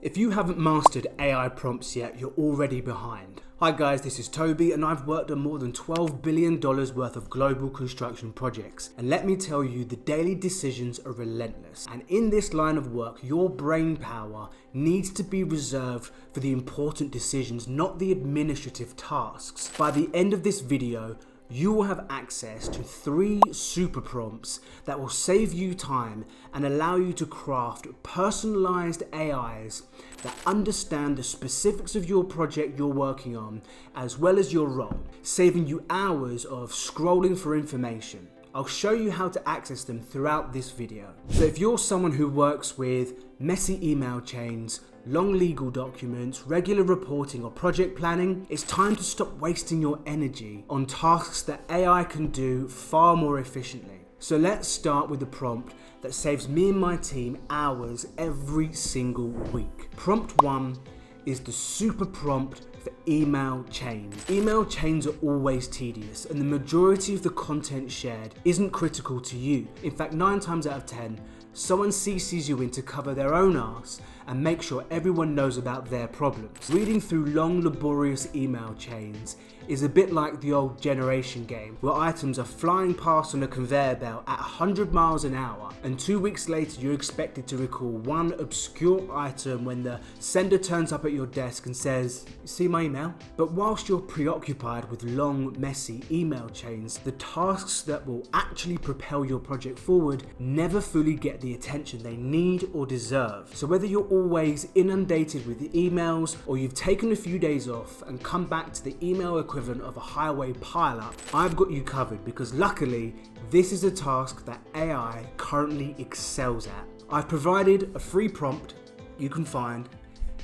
If you haven't mastered AI prompts yet, you're already behind. Hi guys, this is Toby and I've worked on more than $12 billion worth of global construction projects. And let me tell you, the daily decisions are relentless. And in this line of work, your brain power needs to be reserved for the important decisions, not the administrative tasks. By the end of this video, you will have access to 3 super prompts that will save you time and allow you to craft personalized AIs that understand the specifics of your project you're working on, as well as your role, saving you hours of scrolling for information. I'll show you how to access them throughout this video. So if you're someone who works with messy email chains, long legal documents, regular reporting or project planning, it's time to stop wasting your energy on tasks that AI can do far more efficiently. So let's start with the prompt that saves me and my team hours every single week. Prompt 1 is the super prompt for email chains. Email chains are always tedious and the majority of the content shared isn't critical to you. In fact, 9 times out of 10, someone CCs you in to cover their own arse and make sure everyone knows about their problems. Reading through long, laborious email chains is a bit like the old Generation game, where items are flying past on a conveyor belt at 100 miles an hour, and 2 weeks later you're expected to recall one obscure item when the sender turns up at your desk and says, "See my email?" But whilst you're preoccupied with long, messy email chains, the tasks that will actually propel your project forward never fully get the attention they need or deserve. So whether you're always inundated with the emails or you've taken a few days off and come back to the email equivalent of a highway pileup, I've got you covered, because luckily this is a task that AI currently excels at. I've provided a free prompt you can find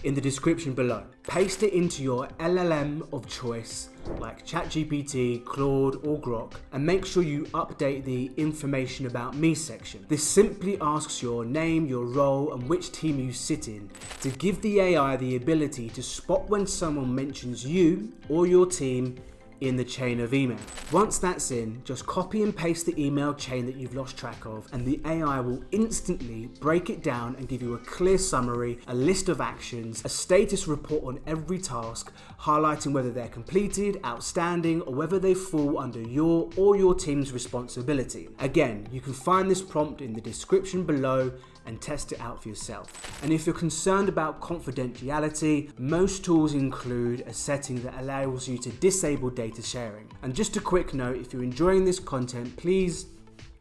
in the description below. Paste it into your LLM of choice like ChatGPT, Claude or Grok, and make sure you update the information about me section. This simply asks your name, your role and which team you sit in, to give the AI the ability to spot when someone mentions you or your team in the chain of email. Once that's in, just copy and paste the email chain that you've lost track of, and the AI will instantly break it down and give you a clear summary, a list of actions, a status report on every task, highlighting whether they're completed, outstanding, or whether they fall under your or your team's responsibility. Again, you can find this prompt in the description below and test it out for yourself. And if you're concerned about confidentiality, most tools include a setting that allows you to disable data sharing. And just a quick note, if you're enjoying this content, please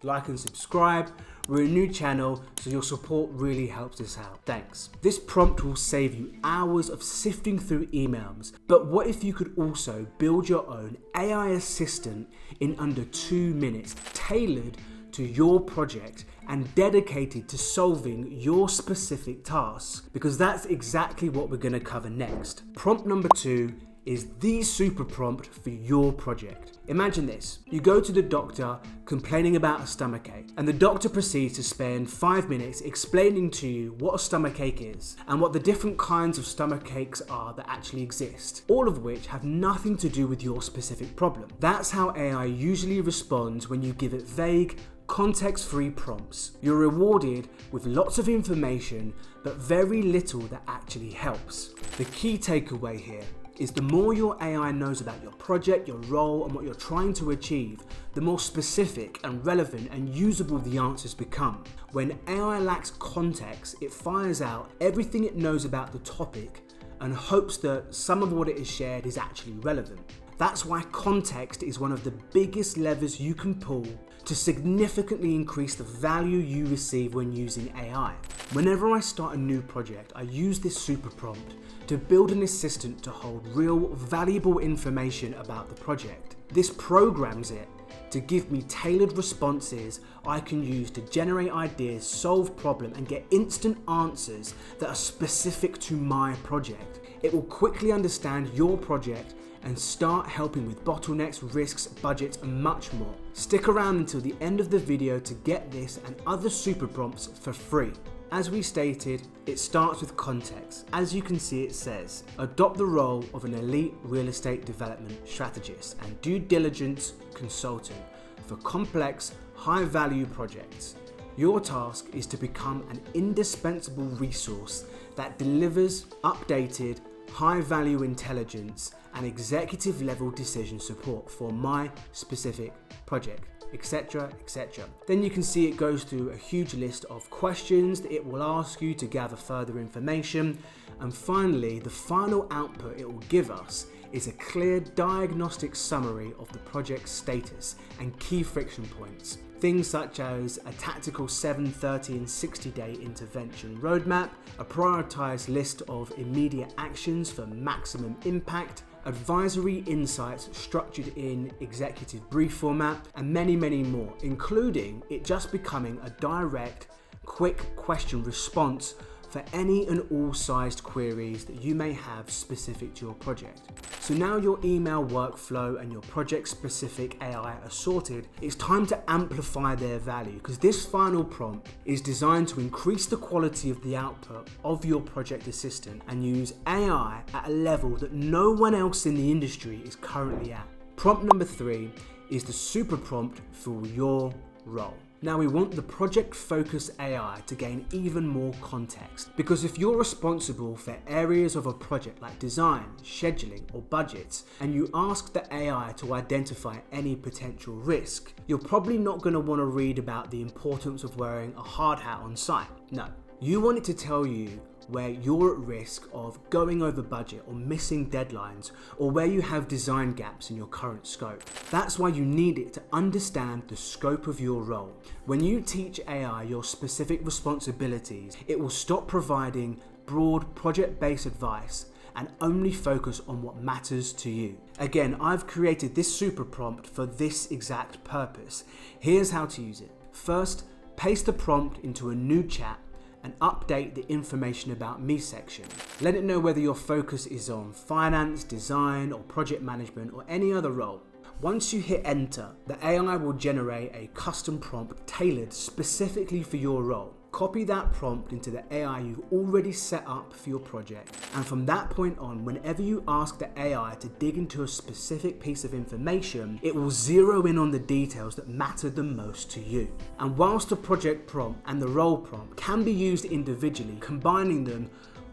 like and subscribe. We're a new channel, so your support really helps us out. Thanks. This prompt will save you hours of sifting through emails, but what if you could also build your own AI assistant in under 2 minutes, tailored to your project and dedicated to solving your specific tasks? Because that's exactly what we're going to cover next. Prompt number 2 is the super prompt for your project. Imagine this: you go to the doctor complaining about a stomachache, and the doctor proceeds to spend 5 minutes explaining to you what a stomachache is and what the different kinds of stomachaches are that actually exist, all of which have nothing to do with your specific problem. That's how AI usually responds when you give it vague, context-free prompts. You're rewarded with lots of information, but very little that actually helps. The key takeaway here is the more your AI knows about your project, your role, and what you're trying to achieve, the more specific and relevant and usable the answers become. When AI lacks context, it fires out everything it knows about the topic and hopes that some of what it has shared is actually relevant. That's why context is one of the biggest levers you can pull to significantly increase the value you receive when using AI. Whenever I start a new project, I use this super prompt to build an assistant to hold real, valuable information about the project. This programs it to give me tailored responses I can use to generate ideas, solve problems, and get instant answers that are specific to my project. It will quickly understand your project and start helping with bottlenecks, risks, budgets, and much more. Stick around until the end of the video to get this and other super prompts for free. As we stated, it starts with context. As you can see, it says, adopt the role of an elite real estate development strategist and due diligence consultant for complex, high-value projects. Your task is to become an indispensable resource that delivers updated, high-value intelligence and executive-level decision support for my specific project, etc., etc. Then you can see it goes through a huge list of questions that it will ask you to gather further information. And finally, the final output it will give us is a clear diagnostic summary of the project's status and key friction points. Things such as a tactical 7, 30 and 60-day intervention roadmap, a prioritized list of immediate actions for maximum impact, advisory insights structured in executive brief format, and many, many more, including it just becoming a direct, quick question response for any and all sized queries that you may have specific to your project. So now your email workflow and your project specific AI are sorted, it's time to amplify their value, because this final prompt is designed to increase the quality of the output of your project assistant and use AI at a level that no one else in the industry is currently at. Prompt number 3 is the super prompt for your role. Now we want the project focused AI to gain even more context, because if you're responsible for areas of a project like design, scheduling or budgets, and you ask the AI to identify any potential risk, you're probably not going to want to read about the importance of wearing a hard hat on site. No, you want it to tell you where you're at risk of going over budget or missing deadlines, or where you have design gaps in your current scope. That's why you need it to understand the scope of your role. When you teach AI your specific responsibilities, it will stop providing broad project-based advice and only focus on what matters to you. Again, I've created this super prompt for this exact purpose. Here's how to use it. First, paste the prompt into a new chat and update the information about me section. Let it know whether your focus is on finance, design, or project management, or any other role. Once you hit enter, the AI will generate a custom prompt tailored specifically for your role. Copy that prompt into the AI you've already set up for your project, and from that point on, whenever you ask the AI to dig into a specific piece of information, it will zero in on the details that matter the most to you. And whilst the project prompt and the role prompt can be used individually, combining them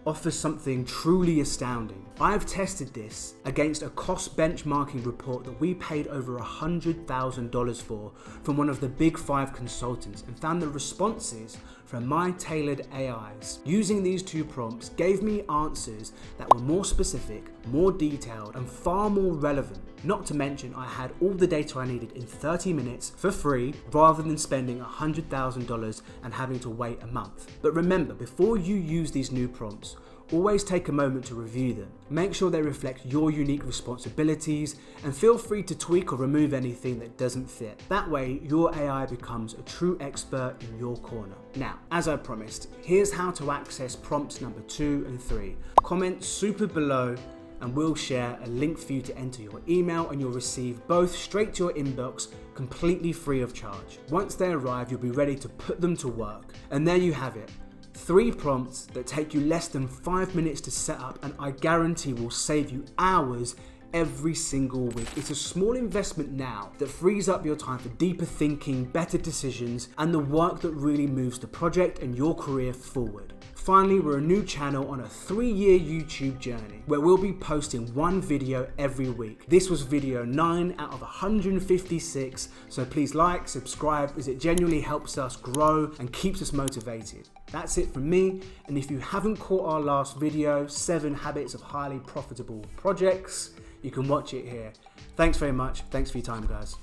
offers something truly astounding. I've tested this against a cost benchmarking report that we paid over $100,000 for from one of the big 5 consultants, and found the responses from my tailored AIs using these 2 prompts gave me answers that were more specific, more detailed, and far more relevant. Not to mention, I had all the data I needed in 30 minutes for free, rather than spending $100,000 and having to wait a month. But remember, before you use these new prompts, always take a moment to review them. Make sure they reflect your unique responsibilities, and feel free to tweak or remove anything that doesn't fit. That way, your AI becomes a true expert in your corner. Now, as I promised, here's how to access prompts number 2 and 3. Comment super below and we'll share a link for you to enter your email, and you'll receive both straight to your inbox completely free of charge. Once they arrive, you'll be ready to put them to work. And there you have it. 3 prompts that take you less than 5 minutes to set up, and I guarantee will save you hours every single week. It's a small investment now that frees up your time for deeper thinking, better decisions, and the work that really moves the project and your career forward. Finally, we're a new channel on a 3-year YouTube journey where we'll be posting 1 video every week. This was video 9 out of 156, so please like, subscribe, as it genuinely helps us grow and keeps us motivated. That's it from me, and if you haven't caught our last video, 7 Habits of Highly Profitable Projects, you can watch it here. Thanks very much. Thanks for your time, guys.